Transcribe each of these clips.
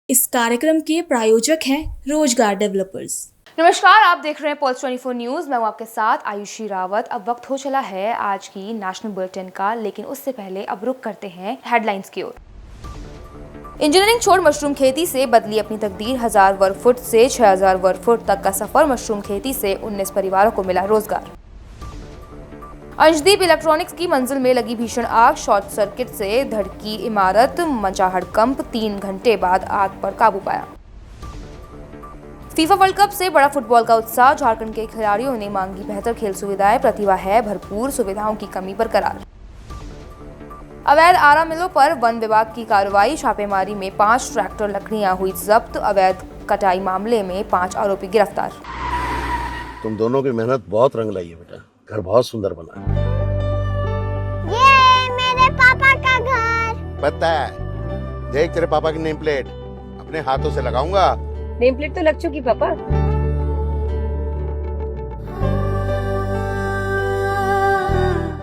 इस कार्यक्रम के प्रायोजक हैं रोजगार डेवलपर्स। नमस्कार, आप देख रहे हैं पल्स 24 न्यूज़। मैं हूं आपके साथ आयुषी रावत। अब वक्त हो चला है आज की नेशनल बुलेटिन का, लेकिन उससे पहले अब रुक करते हैं हेडलाइंस की ओर। इंजीनियरिंग छोड़ मशरूम खेती से बदली अपनी तकदीर। 1000 वर्ग फुट से 6000 वर्ग फुट तक का सफर। मशरूम खेती से 19 परिवारों को मिला रोजगार। अंशदीप इलेक्ट्रॉनिक्स की मंजिल में लगी भीषण आग। शॉर्ट सर्किट से धड़की इमारत, मचा हड़कंप। 3 घंटे बाद आग पर काबू पाया। फीफा वर्ल्ड कप से बड़ा फुटबॉल का उत्साह। झारखंड के खिलाड़ियों ने मांगी बेहतर खेल सुविधाएं। प्रतिभा है भरपूर, सुविधाओं की कमी बरकरार। अवैध आरा मिलों पर वन विभाग की कार्रवाई। छापेमारी में 5 ट्रैक्टर लकड़ियां हुई जब्त। अवैध कटाई मामले में 5 आरोपी गिरफ्तार। तुम दोनों की मेहनत बहुत रंग लाई है बेटा, घर बहुत सुंदर बना है। ये मेरे पापा का घर। पता है, देख तेरे पापा की नेम प्लेट अपने हाथों से लगाऊंगा। नेम प्लेट तो लग चुकी पापा।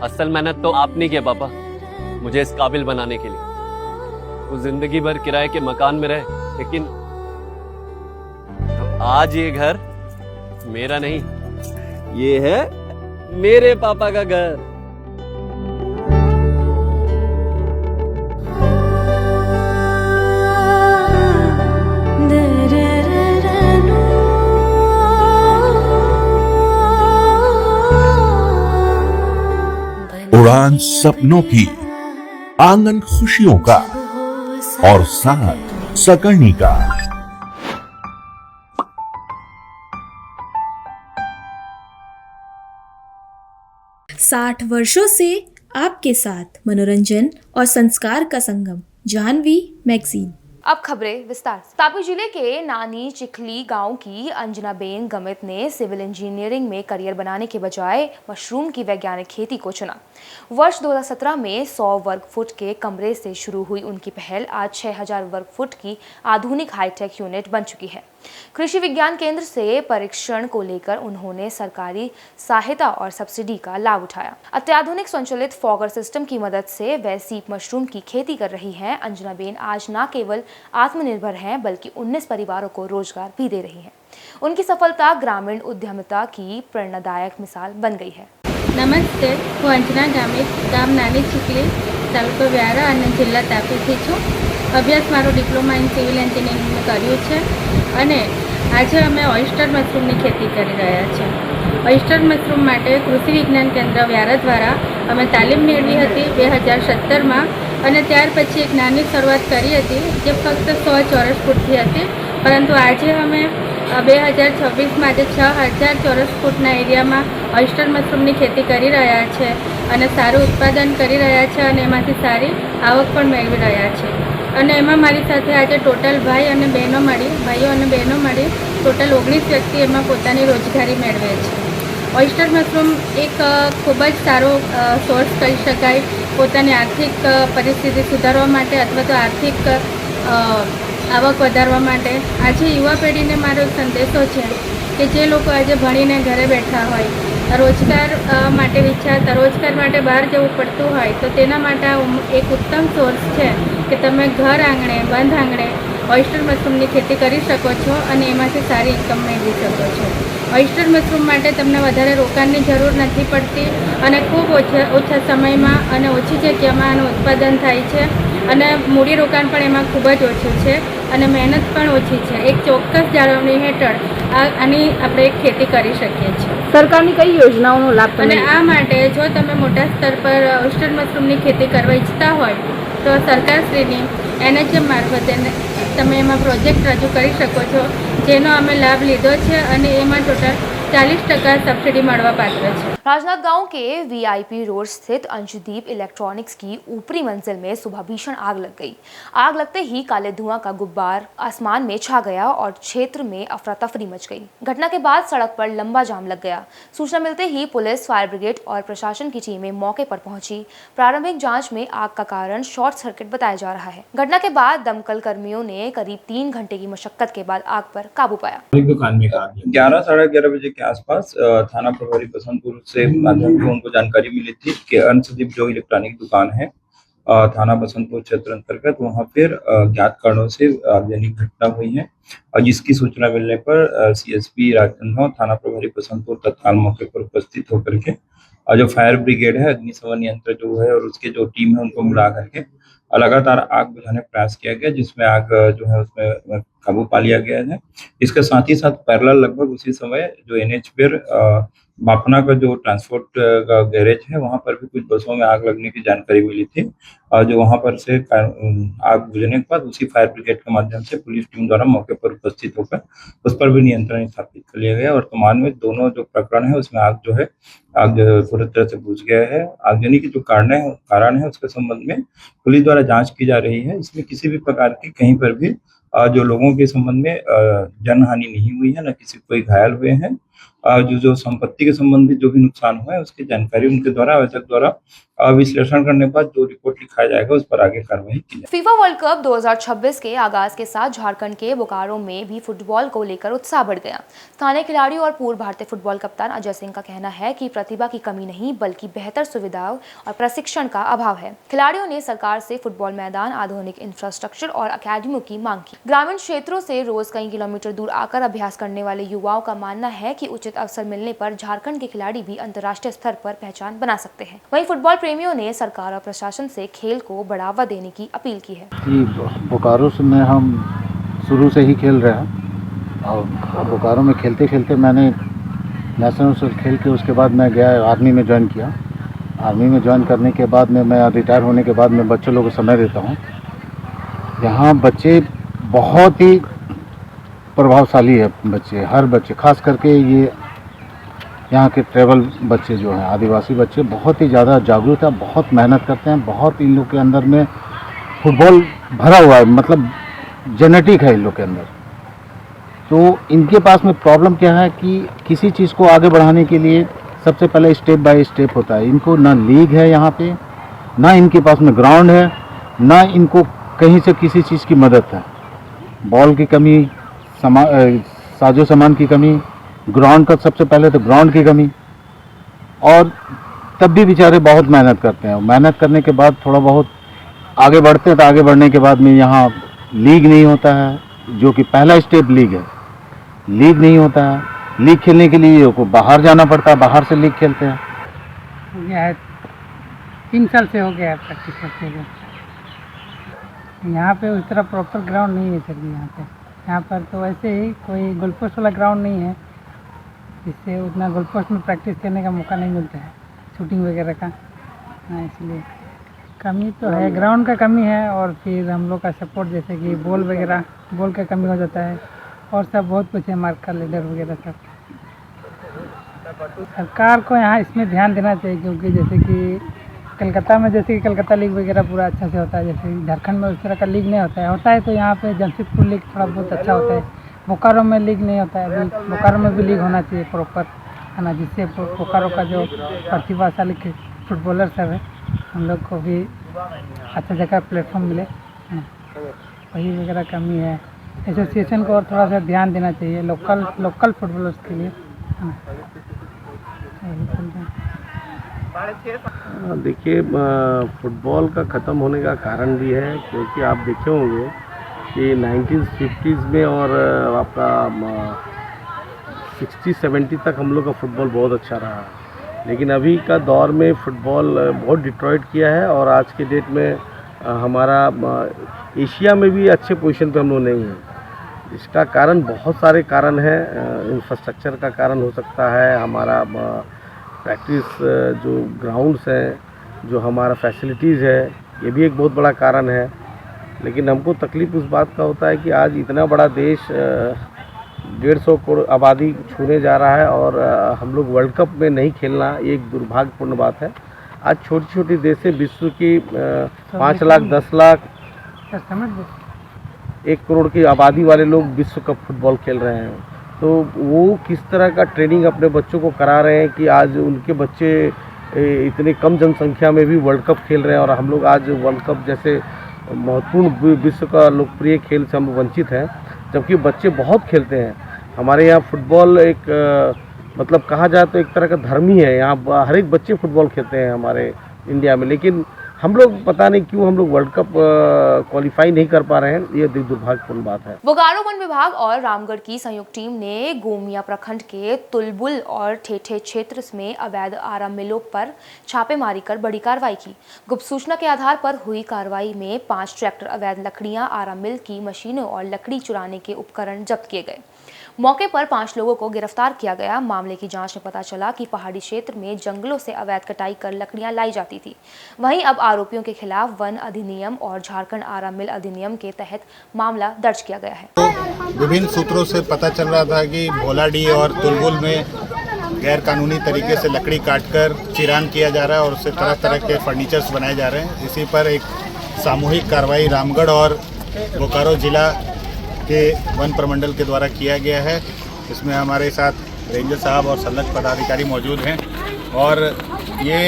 असल मेहनत तो आपने की है पापा, मुझे इस काबिल बनाने के लिए। वो जिंदगी भर किराए के मकान में रहे, लेकिन तो आज ये घर मेरा नहीं, ये है मेरे पापा का घर। उड़ान सपनों की, आंगन खुशियों का और साथ सकर्णी का। 60 वर्षों से आपके साथ मनोरंजन और संस्कार का संगम, जाह्नवी मैगजीन। अब खबरें विस्तार से। तापी जिले के नानी चिखली गांव की अंजनाबेन गमित ने सिविल इंजीनियरिंग में करियर बनाने के बजाय मशरूम की वैज्ञानिक खेती को चुना। वर्ष 2017 में 100 वर्ग फुट के कमरे से शुरू हुई उनकी पहल आज 6000 वर्ग फुट की आधुनिक हाईटेक यूनिट बन चुकी है। कृषि विज्ञान केंद्र से परीक्षण को लेकर उन्होंने सरकारी सहायता और सब्सिडी का लाभ उठाया। अत्याधुनिक संचालित फॉगर सिस्टम की मदद से वह सीप मशरूम की खेती कर रही हैं। अंजनाबेन आज न केवल आत्मनिर्भर हैं, बल्कि 19 परिवारों को रोजगार भी दे रही हैं। उनकी सफलता ग्रामीण उद्यमिता की प्रेरणादायक मिसाल बन गई है। નમસ્તે, હું અંજના ગામિત, ગામ નાની ચીખલી, તાલુકો વ્યારા અને જિલ્લા તાપીથી છું. અભ્યાસ મારો ડિપ્લોમા ઇન સિવિલ એન્જિનિયરિંગમાં કર્યું છે અને આજે અમે ઓયસ્ટર મશરૂમની ખેતી કરી રહ્યા છીએ. ઓયસ્ટર મશરૂમ માટે કૃષિ વિજ્ઞાન કેન્દ્ર વ્યારા દ્વારા અમે તાલીમ મેળવી હતી 2017માં અને ત્યાર પછી એક નાની શરૂઆત કરી હતી જે ફક્ત 100 ચોરસ ફૂટથી હતી, પરંતુ આજે અમે 2026માં આજે 6000 ચોરસ ફૂટના એરિયામાં ઓયસ્ટર મશરૂમની ખેતી કરી રહ્યા છે અને સારું ઉત્પાદન કરી રહ્યા છે અને એમાંથી સારી આવક પણ મેળવી રહ્યા છે. અને એમાં મારી સાથે આજે ટોટલ ભાઈઓ અને બહેનો મળી ટોટલ 19 વ્યક્તિ એમાં પોતાની રોજગારી મેળવે છે. ઓયસ્ટર મશરૂમ એક ખૂબ જ સારો સોર્સ કહી શકાય પોતાની આર્થિક પરિસ્થિતિ સુધારવા માટે અથવા તો આર્થિક આવક વધારવા માટે. આજે યુવા પેઢીને મારો સંદેશો છે કે જે લોકો આજે ભણીને ઘરે બેઠા હોય, રોજગાર માટે વિચારતા, રોજગાર માટે બહાર જવું પડતું હોય, તો તેના માટે આ એક ઉત્તમ સોર્સ છે કે તમે ઘર આંગણે, બંધ આંગણે ઓયસ્ટર મશરૂમની ખેતી કરી શકો છો અને એમાંથી સારી ઇન્કમ મેળવી શકો છો. ઓયસ્ટર મશરૂમ માટે તમને વધારે રોકાણની જરૂર નથી પડતી અને ખૂબ ઓછા સમયમાં અને ઓછી જગ્યામાં આનું ઉત્પાદન થાય છે અને મૂડીરોકાણ પણ એમાં ખૂબ જ ઓછું છે અને મહેનત પણ ઓછી છે. એક ચોક્કસ જાળવણી હેઠળ આની આપણે ખેતી કરી શકીએ છીએ. સરકારની કઈ યોજનાઓનો લાભ અને આ માટે જો તમે મોટા સ્તર પર ઓયસ્ટર મશરૂમની ખેતી કરવા ઈચ્છતા હોય તો સરકારશ્રીની NHM મારફતે તમે એમાં પ્રોજેક્ટ રજૂ કરી શકો છો, જેનો અમે લાભ લીધો છે અને એમાં ટોટલ 40% સબસિडी મળવા પાત્ર છે. राजनांदगांव के VIP रोड स्थित अंशदीप इलेक्ट्रॉनिक्स की ऊपरी मंजिल में सुबह भीषण आग लग गई। आग लगते ही काले धुआं का गुब्बार आसमान में छा गया और क्षेत्र में अफरा तफरी मच गई। घटना के बाद सड़क पर लंबा जाम लग गया। सूचना मिलते ही पुलिस, फायर ब्रिगेड और प्रशासन की टीमें मौके पर पहुंची। प्रारंभिक जांच में आग का कारण शॉर्ट सर्किट बताया जा रहा है। घटना के बाद दमकल कर्मियों ने करीब 3 घंटे की मशक्कत के बाद आग पर काबू पाया। दुकान में 11 साढ़े 11 बजे के आसपास थाना प्रभारी बसंतपुर से माध्यम से उनको जानकारी मिली थी कि अंशदीप जो इलेक्ट्रॉनिक दुकान है थाना बसंतपुर क्षेत्र अंतर्गत वहां पर ज्ञात कारणों से आगजनी घटना हुई है और जिसकी सूचना मिलने पर सीएसपी राजनांदगांव थाना प्रभारी बसंतपुर तत्काल मौके पर उपस्थित होकर के और जो फायर ब्रिगेड है, अग्निशमन यंत्र जो है और उसके जो टीम है उनको मिला करके लगातार आग बुझाने का प्रयास किया गया, जिसमें आग जो है उसमें काबू पा लिया गया है। इसके साथ ही साथ पैरेलल लगभग उसी समय जो एनएच पर बापना का जो ट्रांसपोर्ट का गैरेज है वहां पर भी कुछ बसों में आग लगने की जानकारी मिली थी और जो वहां पर से आग बुझने के बाद उसी फायर ब्रिगेड के माध्यम से पुलिस टीम द्वारा मौके पर उपस्थित होकर उस पर भी नियंत्रण स्थापित कर लिया गया। वर्तमान में दोनों जो प्रकरण है उसमें आग जो पूरी तरह से बुझ गया है। आगजनी की जो कारण है उसके संबंध में पुलिस द्वारा जांच की जा रही है। इसमें किसी भी प्रकार की कहीं पर भी जो लोगों के संबंध में जनहानि नहीं हुई है, न किसी कोई घायल हुए हैं। जो संपत्ति के संबंधित जो भी नुकसान हुआ है उसकी जानकारी उनके द्वारा आवेदक द्वारा विश्लेषण करने के बाद जो रिपोर्ट लिखाया जाएगा उस पर आगे कार्रवाई की जाएगी। फीफा वर्ल्ड कप 2026 के आगाज के साथ झारखंड के बोकारो में भी फुटबॉल को लेकर उत्साह बढ़ गया। स्थानीय खिलाड़ियों और पूर्व भारतीय फुटबॉल कप्तान अजय सिंह का कहना है कि प्रतिभा की कमी नहीं बल्कि बेहतर सुविधाओं और प्रशिक्षण का अभाव है। खिलाड़ियों ने सरकार से फुटबॉल मैदान, आधुनिक इंफ्रास्ट्रक्चर और अकेडमियों की मांग की। ग्रामीण क्षेत्रों से रोज कई किलोमीटर दूर आकर अभ्यास करने वाले युवाओं का मानना है कि उचित अवसर मिलने पर झारखंड के खिलाड़ी भी अंतर्राष्ट्रीय स्तर पर पहचान बना सकते हैं। वहीं फुटबॉल प्रेमियों ने सरकार और प्रशासन से खेल को बढ़ावा देने की अपील की है। बोकारो में हम शुरू से ही खेल रहे हैं और बोकारो में खेलते खेलते मैंने नेशनल खेल के उसके बाद मैं गया आर्मी में ज्वाइन किया। आर्मी में ज्वाइन करने के बाद में मैं रिटायर होने के बाद मैं बच्चों लोगों को समय देता हूँ। यहाँ बच्चे बहुत ही प्रभावशाली है, हर बच्चे, खास करके ये यहाँ के ट्रैवल बच्चे जो हैं, आदिवासी बच्चे बहुत ही ज़्यादा जागरूक है, बहुत मेहनत करते हैं। बहुत इन लोग के अंदर में फुटबॉल भरा हुआ है, मतलब जेनेटिक है इन लोग के अंदर। तो इनके पास में प्रॉब्लम क्या है कि किसी चीज़ को आगे बढ़ाने के लिए सबसे पहले स्टेप बाय स्टेप होता है। इनको ना लीग है यहाँ पे, ना इनके पास में ग्राउंड है, ना इनको कहीं से किसी चीज़ की मदद है। बॉल की कमी, साजो सामान की कमी, ग्राउंड का सबसे पहले तो ग्राउंड की कमी, और तब भी बेचारे बहुत मेहनत करते हैं। मेहनत करने के बाद थोड़ा बहुत आगे बढ़ते हैं, तो आगे बढ़ने के बाद में यहाँ लीग नहीं होता है, जो कि पहला स्टेप लीग है। लीग नहीं होता है, लीग खेलने के लिए को बाहर जाना पड़ता है, बाहर से लीग खेलते हैं। हो गया है 3 साल से हो गया है प्रैक्टिस करते हुए। यहाँ पे उस तरह प्रॉपर ग्राउंड नहीं है सर जी। यहाँ पर तो वैसे ही कोई गोल पोस्ट वाला ग्राउंड नहीं है, जिससे उतना गोल पोस्ट में प्रैक्टिस करने का मौका नहीं मिलता है, शूटिंग वगैरह का। हाँ, इसलिए कमी तो है, ग्राउंड का कमी है, और फिर हम लोग का सपोर्ट जैसे कि बॉल वगैरह, बॉल का कमी हो जाता है, और सब बहुत कुछ है, मार्क का लीडर वगैरह सब। सरकार को यहाँ इसमें ध्यान देना चाहिए, क्योंकि जैसे कि कलकत्ता में जैसे कि कलकत्ता लीग वगैरह पूरा अच्छा से होता है, जैसे झारखंड में उस तरह का लीग नहीं होता है तो यहाँ पे जमशेदपुर लीग थोड़ा बहुत अच्छा होता है। बोकारो में लीग नहीं होता है, बोकारो में भी लीग होना चाहिए प्रॉपर, है ना, जिससे बोकारो का जो प्रतिभाशाली फुटबॉलर सब है उन लोग को भी अच्छा जगह प्लेटफॉर्म मिले, है ना, वही वगैरह कमी है। एसोसिएशन को और थोड़ा सा ध्यान देना चाहिए लोकल फुटबॉलर्स के लिए, है ना। देखिए, फुटबॉल का ख़त्म होने का कारण भी है, क्योंकि आप देखे होंगे कि 1950s में और आपका 60-70 तक हम लोग का फुटबॉल बहुत अच्छा रहा, लेकिन अभी का दौर में फ़ुटबॉल बहुत डिट्रॉइट किया है, और आज के डेट में हमारा एशिया में भी अच्छे पोजीशन पे हम लोग नहीं हैं। इसका कारण बहुत सारे कारण हैं। इंफ्रास्ट्रक्चर का कारण हो सकता है, हमारा प्रैक्टिस जो ग्राउंड्स हैं, जो हमारा फैसिलिटीज़ है, ये भी एक बहुत बड़ा कारण है। लेकिन हमको तकलीफ़ उस बात का होता है कि आज इतना बड़ा देश 150 करोड़ आबादी छूने जा रहा है, और हम लोग वर्ल्ड कप में नहीं खेलना, ये एक दुर्भाग्यपूर्ण बात है। आज छोटी छोटी देशें विश्व की 5 लाख 10 लाख 1 करोड़ की आबादी वाले लोग विश्व कप फुटबॉल खेल रहे हैं। तो वो किस तरह का ट्रेनिंग अपने बच्चों को करा रहे हैं कि आज उनके बच्चे इतने कम जनसंख्या में भी वर्ल्ड कप खेल रहे हैं, और हम लोग आज वर्ल्ड कप जैसे महत्वपूर्ण विश्व का लोकप्रिय खेल से हम वंचित हैं, जबकि बच्चे बहुत खेलते हैं। हमारे यहाँ फुटबॉल एक मतलब कहा जाए तो एक तरह का धर्म ही है। यहाँ हर एक बच्चे फुटबॉल खेलते हैं हमारे इंडिया में, लेकिन हम लोग पता नहीं क्यों हम लोग वर्ल्ड कप क्वालिफाई नहीं कर पा रहे हैं, ये दुर्भाग्यपूर्ण बात है। बोकारो वन विभाग और रामगढ़ की संयुक्त टीम ने गोमिया प्रखंड के तुलबुल और ठेठे क्षेत्र में अवैध आरा मिलों पर छापेमारी कर बड़ी कार्रवाई की। गुप्त सूचना के आधार पर हुई कार्रवाई में 5 ट्रैक्टर अवैध लकड़ियां, आरा मिल की मशीनों और लकड़ी चुराने के उपकरण जब्त किए गए। मौके पर 5 लोगों को गिरफ्तार किया गया। मामले की जांच में पता चला कि पहाड़ी क्षेत्र में जंगलों से अवैध कटाई कर लकड़ियां लाई जाती थी। वहीं अब आरोपियों के खिलाफ वन अधिनियम और झारखंड आरा मिल अधिनियम के तहत मामला दर्ज किया गया है। विभिन्न सूत्रों से पता चल रहा था कि भोलाडी और तुलबुल में गैर कानूनी तरीके से लकड़ी काटकर चिरान किया जा रहा है और उससे तरह तरह के फर्नीचर्स बनाए जा रहे हैं। इसी पर एक सामूहिक कार्रवाई रामगढ़ और बोकारो जिला के वन प्रमंडल के द्वारा किया गया है। इसमें हमारे साथ रेंजर साहब और संलग्न पदाधिकारी मौजूद हैं और ये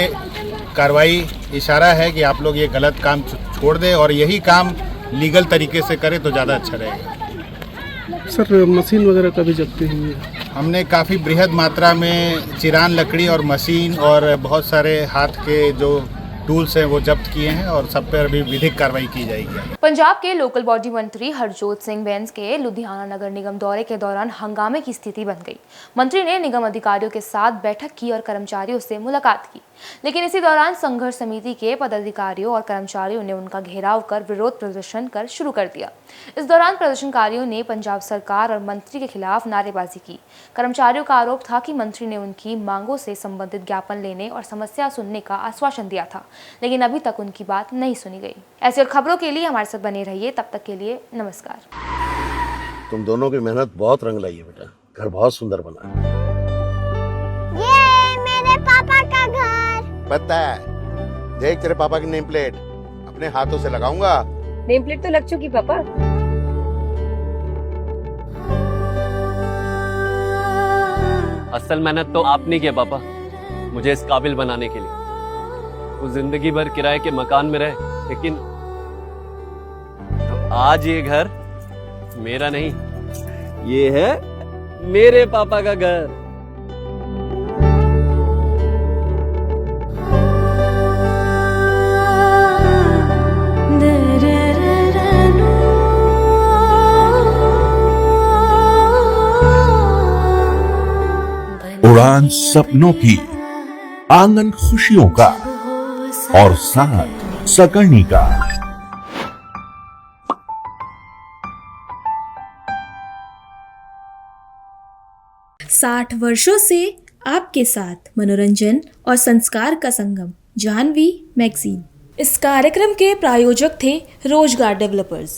कार्रवाई इशारा है कि आप लोग ये गलत काम छोड़ दें और यही काम लीगल तरीके से करें तो ज़्यादा अच्छा रहेगा। सर मशीन वगैरह का भी जब्ती हुई है? हमने काफ़ी बृहद मात्रा में चिरान लकड़ी और मशीन और बहुत सारे हाथ के जो टूल्स हैं वो जब्त किए हैं और सब पर अभी विधिक कार्रवाई की जाएगी। पंजाब के लोकल बॉडी मंत्री हरजोत सिंह बैंस के लुधियाना नगर निगम दौरे के दौरान हंगामे की स्थिति बन गई। मंत्री ने निगम अधिकारियों के साथ बैठक की और कर्मचारियों से मुलाकात की, लेकिन इसी दौरान संघर्ष समिति के पदाधिकारियों और कर्मचारियों ने उनका घेराव कर विरोध प्रदर्शन कर शुरू कर दिया। इस दौरान प्रदर्शनकारियों ने पंजाब सरकार और मंत्री के खिलाफ नारेबाजी की। कर्मचारियों का आरोप था कि मंत्री ने उनकी मांगों से संबंधित ज्ञापन लेने और समस्या सुनने का आश्वासन दिया था, लेकिन अभी तक उनकी बात नहीं सुनी गई। ऐसी और खबरों के लिए हमारे साथ बने रहिए। तब तक के लिए नमस्कार। तुम दोनों की मेहनत बहुत रंग लाई है बेटा, घर बहुत सुंदर बना है। ये मेरे पापा का घर। पता है, देख तेरे पापा की नेम प्लेट अपने हाथों से लगाऊंगा। नेम प्लेट तो लग चुकी पापा। असल मेहनत तो आपने की है पापा, मुझे इस काबिल बनाने के लिए। वो जिंदगी भर किराए के मकान में रहे, लेकिन तो आज ये घर मेरा नहीं, ये है मेरे पापा का घर। उड़ान सपनों की, आंगन खुशियों का और साथ सकर्णी का। 60 वर्षों से आपके साथ मनोरंजन और संस्कार का संगम, जाह्नवी मैगजीन। इस कार्यक्रम के प्रायोजक थे रोजगार डेवलपर्स।